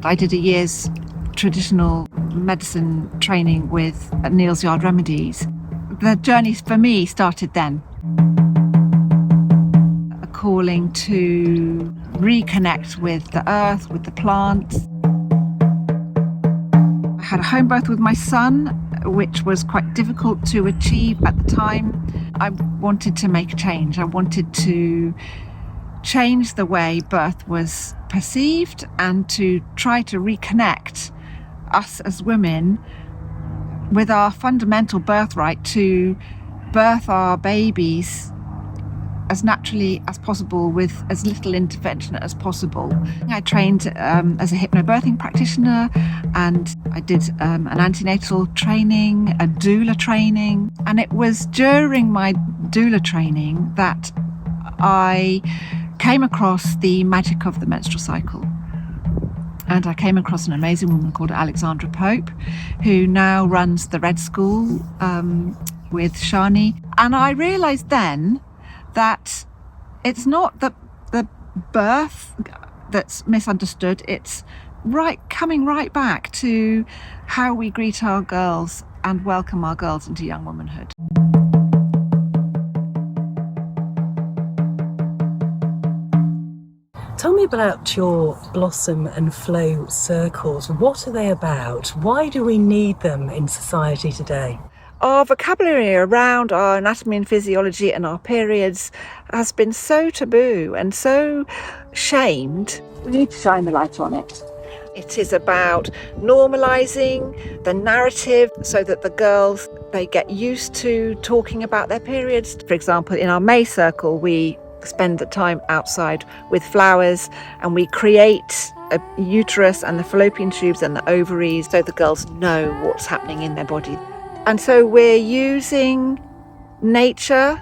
I did a year's traditional medicine training with Neil's Yard Remedies. The journey for me started then. A calling to reconnect with the earth, with the plants. I had a home birth with my son, which was quite difficult to achieve at the time. I wanted to make a change. I wanted to change the way birth was perceived and to try to reconnect us as women with our fundamental birthright to birth our babies as naturally as possible with as little intervention as possible. I trained as a hypnobirthing practitioner, and I did an antenatal training, a doula training, and it was during my doula training that I came across the magic of the menstrual cycle. And I came across an amazing woman called Alexandra Pope, who now runs the Red School with Shani. And I realised then that it's not the birth that's misunderstood, it's coming right back to how we greet our girls and welcome our girls into young womanhood. Tell me about your Blossom and Flo circles. What are they about? Why do we need them in society today? Our vocabulary around our anatomy and physiology and our periods has been so taboo and so shamed. We need to shine the light on it. It is about normalising the narrative so that the girls, they get used to talking about their periods. For example, in our May circle, we spend the time outside with flowers and we create a uterus and the fallopian tubes and the ovaries so the girls know what's happening in their body. And so we're using nature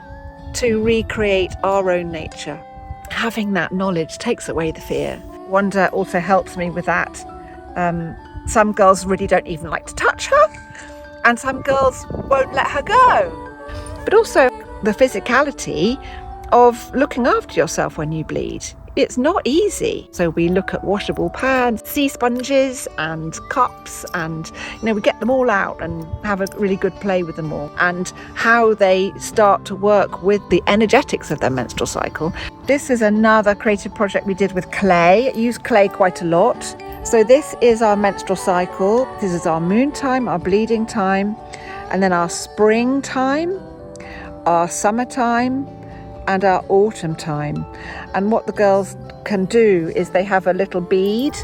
to recreate our own nature. Having that knowledge takes away the fear. Wonder also helps me with that. Some girls really don't even like to touch her, and some girls won't let her go. But also the physicality of looking after yourself when you bleed. It's not easy. So we look at washable pads, sea sponges and cups, and we get them all out and have a really good play with them all, and how they start to work with the energetics of their menstrual cycle. This is another creative project we did with clay. I use clay quite a lot. So this is our menstrual cycle. This is our moon time, our bleeding time, and then our spring time, our summertime, and our autumn time. And what the girls can do is they have a little bead,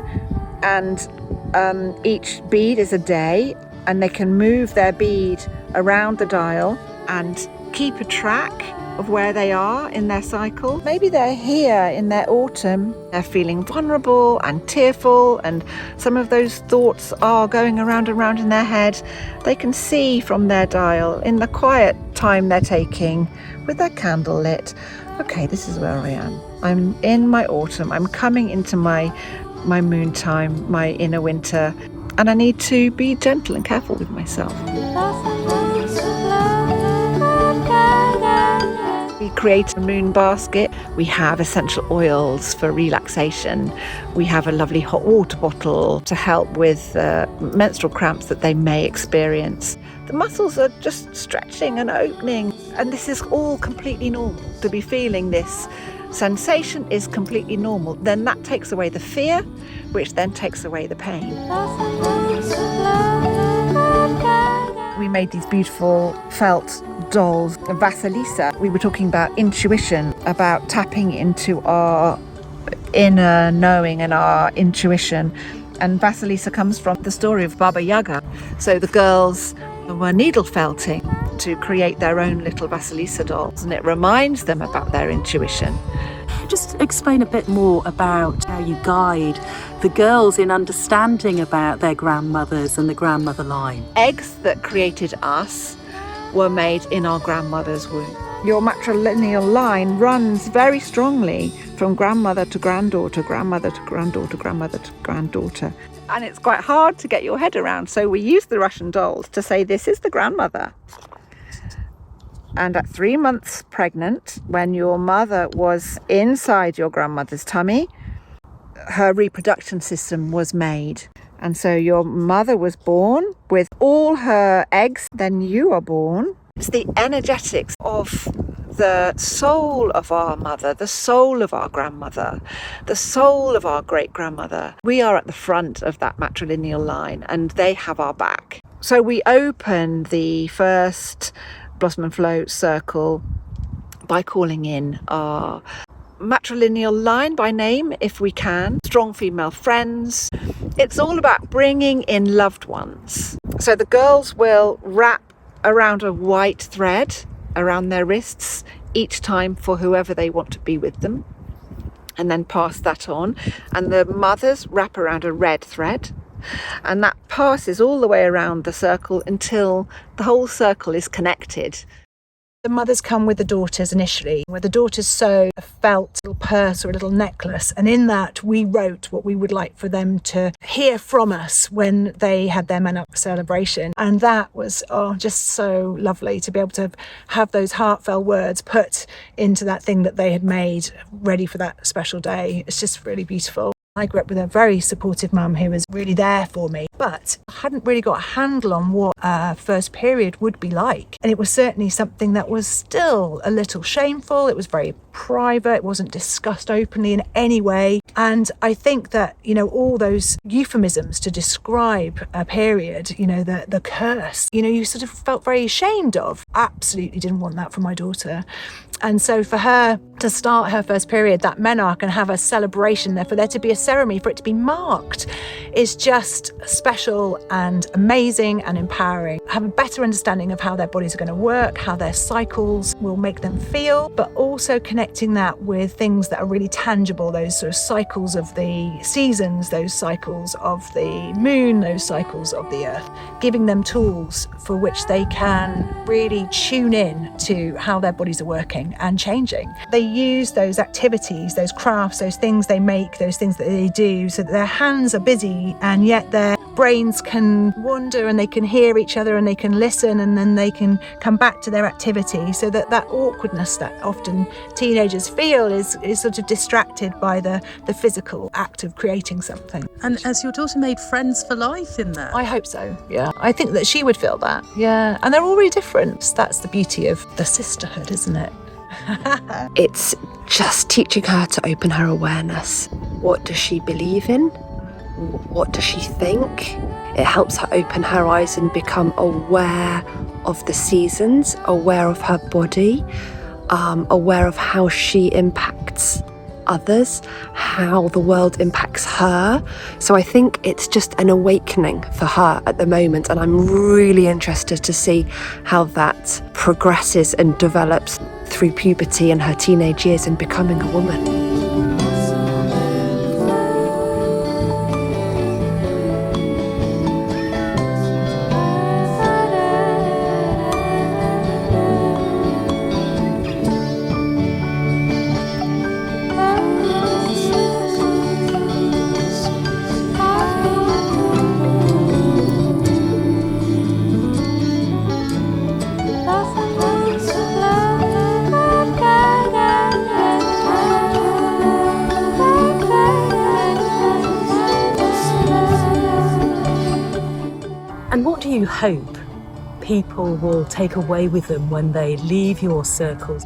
and each bead is a day, and they can move their bead around the dial and keep a track of where they are in their cycle. Maybe they're here in their autumn, they're feeling vulnerable and tearful, and some of those thoughts are going around and around in their head. They can see from their dial in the quiet time they're taking with their candle lit. Okay, this is where I am. I'm in my autumn. I'm coming into my moon time, my inner winter, and I need to be gentle and careful with myself. We create a moon basket. We have essential oils for relaxation. We have a lovely hot water bottle to help with menstrual cramps that they may experience. The muscles are just stretching and opening, and this is all completely normal. To be feeling this sensation is completely normal. Then that takes away the fear, which then takes away the pain. We made these beautiful felt dolls, Vasilisa. We were talking about intuition, about tapping into our inner knowing and our intuition. And Vasilisa comes from the story of Baba Yaga. So the girls were needle felting to create their own little Vasilisa dolls, and it reminds them about their intuition. Just explain a bit more about how you guide the girls in understanding about their grandmothers and the grandmother line. Eggs that created us were made in our grandmother's womb. Your matrilineal line runs very strongly from grandmother to granddaughter, grandmother to granddaughter, grandmother to granddaughter. And it's quite hard to get your head around. So we use the Russian dolls to say this is the grandmother. And at 3 months pregnant, when your mother was inside your grandmother's tummy, her reproduction system was made. And so your mother was born with all her eggs, then you are born. It's the energetics of the soul of our mother, the soul of our grandmother, the soul of our great-grandmother. We are at the front of that matrilineal line and they have our back. So we open the first Blossom Flo circle by calling in our matrilineal line by name, if we can, strong female friends. It's all about bringing in loved ones. So the girls will wrap around a white thread around their wrists each time for whoever they want to be with them, and then pass that on. And the mothers wrap around a red thread, and that passes all the way around the circle until the whole circle is connected. The mothers come with the daughters initially, where the daughters sew a felt little purse or a little necklace, and in that we wrote what we would like for them to hear from us when they had their Menarche celebration. And that was just so lovely to be able to have those heartfelt words put into that thing that they had made ready for that special day. It's just really beautiful. I grew up with a very supportive mum who was really there for me, but I hadn't really got a handle on what first period would be like. And it was certainly something that was still a little shameful. It was very private. It wasn't discussed openly in any way. And I think that, all those euphemisms to describe a period, the curse, you sort of felt very ashamed of. Absolutely didn't want that for my daughter. And so for her to start her first period, that Menarche, and have a celebration there, for there to be a ceremony, for it to be marked, is just special and amazing and empowering. Have a better understanding of how their bodies are going to work, how their cycles will make them feel, but also connecting that with things that are really tangible, those sort of cycles of the seasons, those cycles of the moon, those cycles of the earth, giving them tools for which they can really tune in to how their bodies are working and changing. They use those activities, those crafts, those things they make, those things that they do, so that their hands are busy and yet their brains can wander and they can hear each other and they can listen, and then they can come back to their activity, so that awkwardness that often teenagers feel is sort of distracted by the physical act of creating something. And has your daughter made friends for life in that? I hope so, yeah. I think that she would feel that, yeah. And they're all really different. That's the beauty of the sisterhood, isn't it? It's just teaching her to open her awareness. What does she believe in? What does she think? It helps her open her eyes and become aware of the seasons, aware of her body, aware of how she impacts others, how the world impacts her. So I think it's just an awakening for her at the moment, and I'm really interested to see how that progresses and develops through puberty and her teenage years and becoming a woman. And what do you hope people will take away with them when they leave your circles?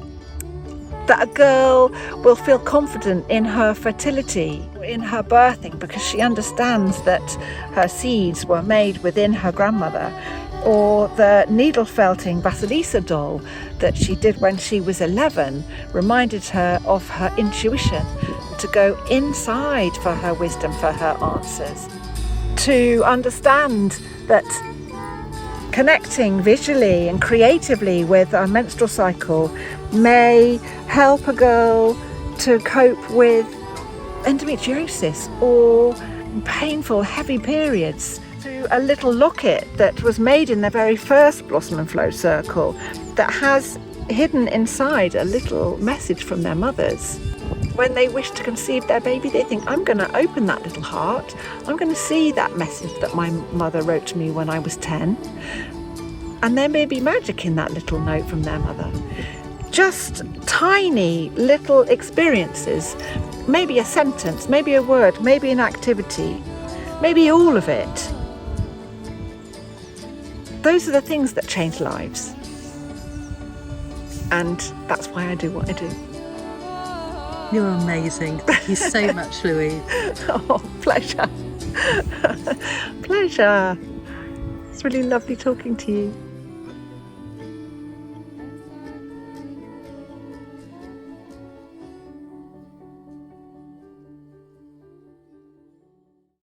That a girl will feel confident in her fertility, in her birthing, because she understands that her seeds were made within her grandmother. Or the needle felting Vasilisa doll that she did when she was 11 reminded her of her intuition, to go inside for her wisdom, for her answers. To understand that connecting visually and creatively with our menstrual cycle may help a girl to cope with endometriosis or painful, heavy periods. To a little locket that was made in the very first Blossom Flo circle that has hidden inside a little message from their mothers. When they wish to conceive their baby, they think, I'm going to open that little heart. I'm going to see that message that my mother wrote to me when I was 10. And there may be magic in that little note from their mother. Just tiny little experiences maybe a sentence, maybe a word, maybe an activity, maybe all of it. Those are the things that change lives. And that's why I do what I do. You're amazing. Thank you so much, Louise. Oh, pleasure. Pleasure. It's really lovely talking to you.